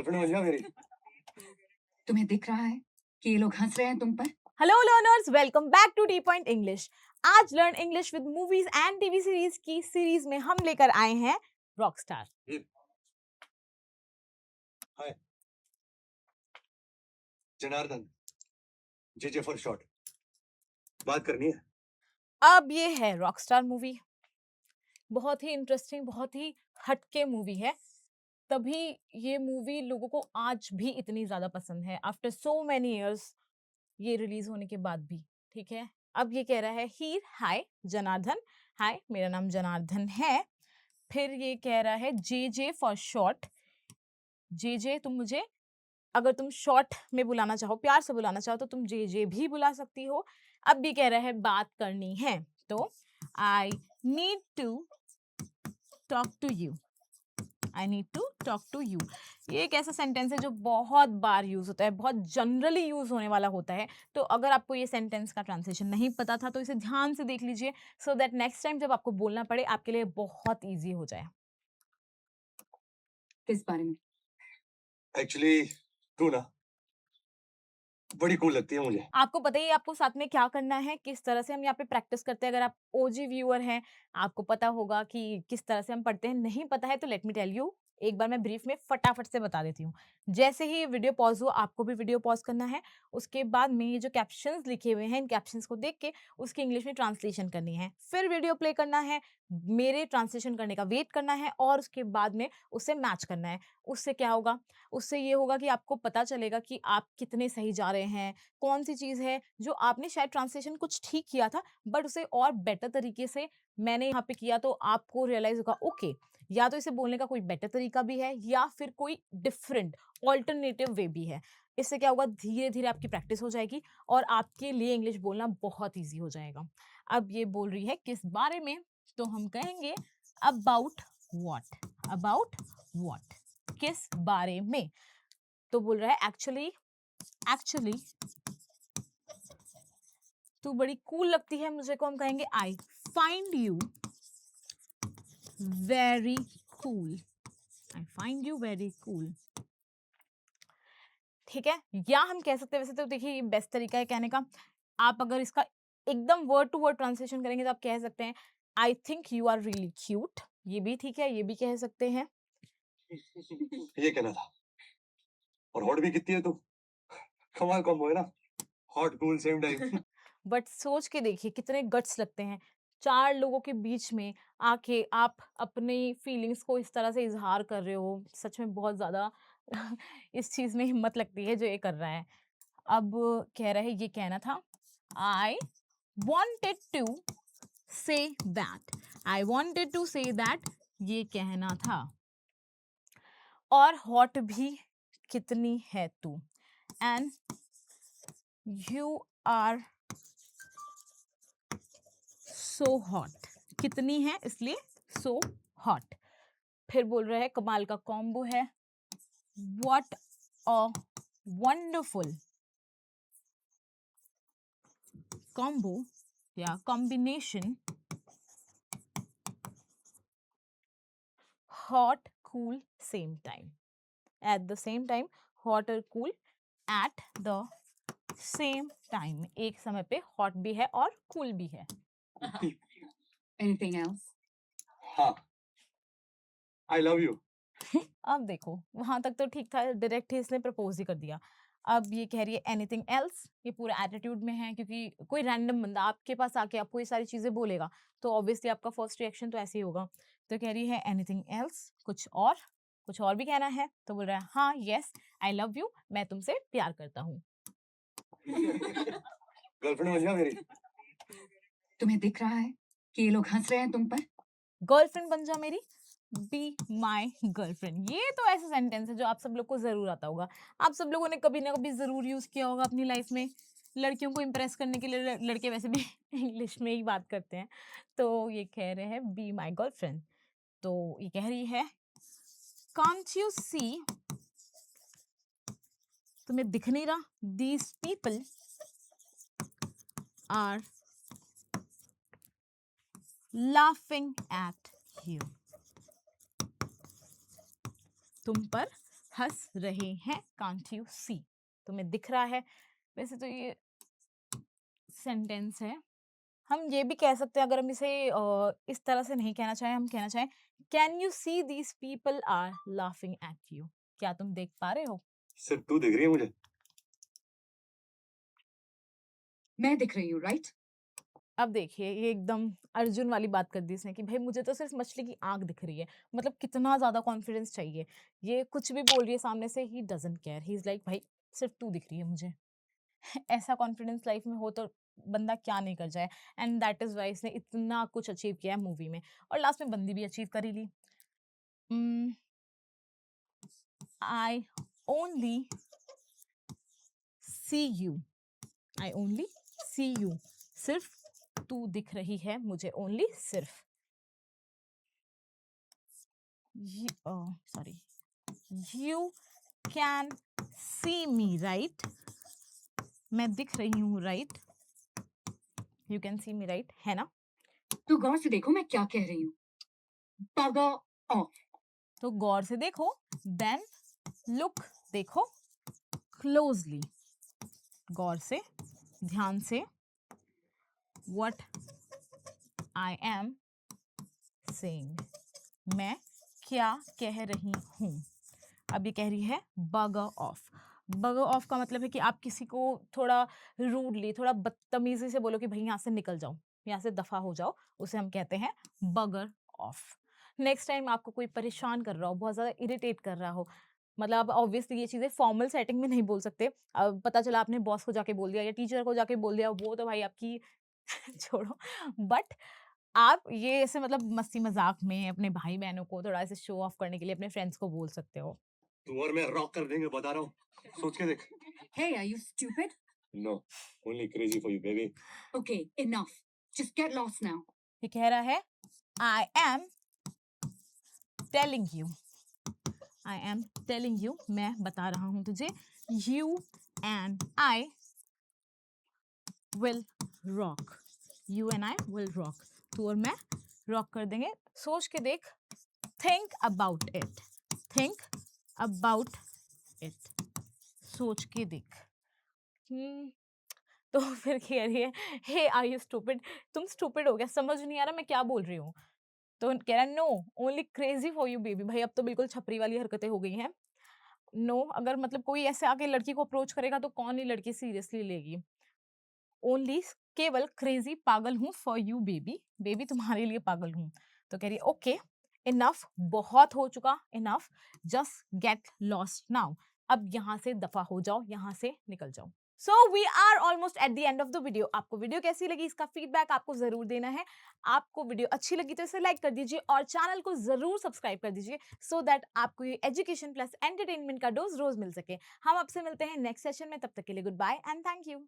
Girlfriend बन जा मेरी। तुम्हें दिख रहा है कि ये लोग हंस रहे हैं तुम पर? Hello learners, welcome back to T point English. आज learn English with movies and TV series की सीरीज में हम लेकर आए हैं Rockstar. Hi, Janardhan, J for short. बात करनी है। अब ये है रॉकस्टार मूवी। बहुत ही इंटरेस्टिंग, बहुत ही हटके मूवी है, तभी ये मूवी लोगों को आज भी इतनी ज्यादा पसंद है आफ्टर सो मेनी इयर्स, ये रिलीज होने के बाद भी। ठीक है, अब ये कह रहा है हीर हाय जनार्दन, हाय मेरा नाम जनार्दन है। फिर ये कह रहा है जे फॉर शॉर्ट, जे तुम मुझे अगर तुम शॉर्ट में बुलाना चाहो, प्यार से बुलाना चाहो तो तुम जे भी बुला सकती हो। अब भी कह रहा है बात करनी है, तो I need to talk to you, I need to talk to you. ये एक ऐसा सेंटेंस है जो बहुत बार यूज होता है, बहुत जनरली यूज होने वाला होता है। तो अगर आपको ये सेंटेंस का ट्रांसलेशन नहीं पता था तो इसे ध्यान से देख लीजिए, सो दैट नेक्स्ट टाइम जब आपको बोलना पड़े आपके लिए बहुत ईजी हो जाए। किस बारे में? एक्चुअली तू ना बड़ी कूल लगती है मुझे। आपको पता ही है आपको साथ में क्या करना है, किस तरह से हम यहाँ पे प्रैक्टिस करते हैं। अगर आप ओजी व्यूअर हैं, आपको पता होगा कि किस तरह से हम पढ़ते हैं। नहीं पता है तो लेट मी टेल यू, एक बार मैं ब्रीफ में फटाफट से बता देती हूँ। जैसे ही वीडियो पॉज हो, आपको भी वीडियो पॉज करना है। उसके बाद में ये जो कैप्शंस लिखे हुए हैं, इन कैप्शंस को देख के उसकी इंग्लिश में ट्रांसलेशन करनी है। फिर वीडियो प्ले करना है, मेरे ट्रांसलेशन करने का वेट करना है और उसके बाद में उससे मैच करना है। उससे क्या होगा? उससे ये होगा कि आपको पता चलेगा कि आप कितने सही जा रहे हैं, कौन सी चीज़ है जो आपने शायद ट्रांसलेशन कुछ ठीक किया था बट उसे और बेटर तरीके से मैंने यहाँ पे किया, तो आपको रियलाइज होगा ओके, या तो इसे बोलने का कोई बेटर तरीका भी है या फिर कोई डिफरेंट ऑल्टरनेटिव वे भी है। इससे क्या होगा, धीरे धीरे आपकी प्रैक्टिस हो जाएगी और आपके लिए इंग्लिश बोलना बहुत ईजी हो जाएगा। अब ये बोल रही है किस बारे में, तो हम कहेंगे अबाउट वॉट, अबाउट वॉट, किस बारे में। तो बोल रहा है एक्चुअली, एक्चुअली तू बड़ी कूल लगती है मुझे को हम कहेंगे I find you very cool, I find you very cool. ठीक है, या हम कह सकते हैं, वैसे तो देखिए ये बेस्ट तरीका है कहने का। आप अगर इसका एकदम वर्ड टू वर्ड ट्रांसलेशन करेंगे तो आप कह सकते हैं I think you are really cute. ये भी ठीक है, ये भी कह सकते हैं। ये कहना था। और हॉट भी कितनी है तू। कमाल कॉम्बो है ना। Hot cool same time. But सोच के देखिए कितने गट्स लगते हैं, चार लोगों के बीच में आके आप अपनी फीलिंग्स को इस तरह से इजहार कर रहे हो। सच में बहुत ज्यादा इस चीज में हिम्मत लगती है जो ये कर रहा है। अब कह रहा है ये कहना था आई wanted to say that, I wanted to say that, ये कहना था। और हॉट भी कितनी है तू, and you are so hot, कितनी है इसलिए सो हॉट। फिर बोल रहे हैं कमाल का कॉम्बो है, व्हाट अ वंडरफुल कॉम्बो या combination, hot cool same time, at the same time, hot और cool at the same time, एक समय पे हॉट भी है और कूल भी है। Anything else? हाँ, आई लव यू। अब देखो वहां तक तो ठीक था, डायरेक्ट ही इसने प्रपोज ही कर दिया। अब ये कह रही है एनीथिंग एल्स, ये पूरा एटीट्यूड में है क्योंकि कोई रैंडम बंदा आपके पास आके आपको ये सारी चीजें बोलेगा तो ऑब्वियसली आपका फर्स्ट रिएक्शन तो ऐसे ही होगा। तो कह रही है एनीथिंग एल्स, कुछ और, कुछ और भी कहना है। तो बोल रहा है हाँ यस आई लव यू, मैं तुमसे प्यार करता हूँ। गर्लफ्रेंड बन जा मेरी। तुम्हें दिख रहा है कि ये लोग हंस रहे हैं तुम पर? गर्लफ्रेंड बन जा मेरी, बी माई गर्लफ्रेंड, ये तो ऐसा सेंटेंस है जो आप सब लोग को जरूर आता होगा। आप सब लोगों ने कभी ना कभी जरूर यूज किया होगा अपनी लाइफ में। लड़कियों को इम्प्रेस करने के लिए लड़के वैसे भी इंग्लिश में ही बात करते हैं। तो ये कह रहे हैं बी माई गर्लफ्रेंड। तो ये कह रही है कांट यू सी, तुम्हें दिख नहीं रहा, these people are laughing at you, तुम पर हंस रहे हैं, कांट यू सी, तुम्हें दिख रहा है। वैसे तो ये सेंटेंस है, हम ये भी कह सकते हैं अगर हम इसे इस तरह से नहीं कहना चाहें, हम कहना चाहें can you see these people are laughing at you, क्या तुम देख पा रहे हो? सिर्फ तू दिख रही है मुझे। मैं दिख रही हूँ, राइट? अब देखिए ये एकदम अर्जुन वाली बात कर दी इसने कि भाई मुझे तो सिर्फ मछली की आंख दिख रही है, मतलब कितना ज्यादा कॉन्फिडेंस चाहिए। ये कुछ भी बोल रही है सामने से, he doesn't care, he is like भाई सिर्फ तू दिख रही है मुझे। ऐसा कॉन्फिडेंस लाइफ में हो तो बंदा क्या नहीं कर जाए, एंड दैट इज वाई इसने इतना कुछ अचीव किया है मूवी में, और लास्ट में बंदी भी अचीव कर ही ली। I only see you, I only see you, सिर्फ तू दिख रही है मुझे, ओनली सिर्फ। Sorry, you can see me right, मैं दिख रही हूँ right, you can see me right, है ना? तो गौर से देखो मैं क्या कह रही हूँ। बगर ऑफ। तो गौर से देखो, देन लुक, देखो क्लोजली, गौर से, ध्यान से, व्हाट आई एम सेइंग, मैं क्या कह रही हूँ। अब ये कह रही है बगर ऑफ। बगर ऑफ का मतलब है कि आप किसी को थोड़ा रूडली, थोड़ा बदतमीजी से बोलो कि भाई यहाँ से निकल जाओ, यहाँ से दफा हो जाओ, उसे हम कहते हैं बगर ऑफ। नेक्स्ट टाइम आपको कोई परेशान कर रहा हो, बहुत ज्यादा इरिटेट कर रहा हो, मतलब आप ऑब्वियसली ये चीजें फॉर्मल सेटिंग में नहीं बोल सकते। अब पता चला आपने बॉस को जाके बोल दिया या टीचर को जाके बोल दिया, वो तो भाई आपकी छोड़ो, बट आप ये ऐसे मतलब मस्ती मजाक में अपने भाई बहनों को थोड़ा ऐसे शो ऑफ करने के लिए अपने फ्रेंड्स को बोल सकते हो। तू और मैं रॉक कर देंगे, बता रहा हूँ। सोच के देख। Hey, are you stupid? No, only crazy for you, baby. Okay, enough. Just get lost now. ये कह रहा है I am telling you, I am telling you, मैं बता रहा हूं तुझे, you and I will rock, you and I will rock, तू और मैं रॉक कर देंगे। सोच के देख, think about it, think about it, सोच के देख। तो फिर कह रही है हे आर यू स्टूपिड, तुम स्टूपिड हो गया, समझ नहीं आ रहा मैं क्या बोल रही हूँ। तो कह रहा है no, only crazy for you baby, भाई अब तो बिल्कुल छपरी वाली हरकतें हो गई हैं। नो, अगर मतलब कोई ऐसे आके लड़की को अप्रोच करेगा तो कौन ही लड़की सीरियसली लेगी। ओनली, केवल क्रेजी, पागल हूँ, फॉर यू बेबी, बेबी तुम्हारे लिए पागल हूँ। तो कह रही है ओके इनफ, बहुत हो चुका, enough, just get lost now, अब यहाँ से दफा हो जाओ, यहाँ से निकल जाओ। So we are almost at the end of the video. आपको वीडियो कैसी लगी इसका फीडबैक आपको जरूर देना है। आपको वीडियो अच्छी लगी तो इसे लाइक कर दीजिए और चैनल को जरूर सब्सक्राइब कर दीजिए, सो दैट आपको ये एजुकेशन प्लस एंटरटेनमेंट का डोज रोज मिल सके। हम आपसे मिलते हैं नेक्स्ट सेशन में, तब तक के लिए goodbye and thank you.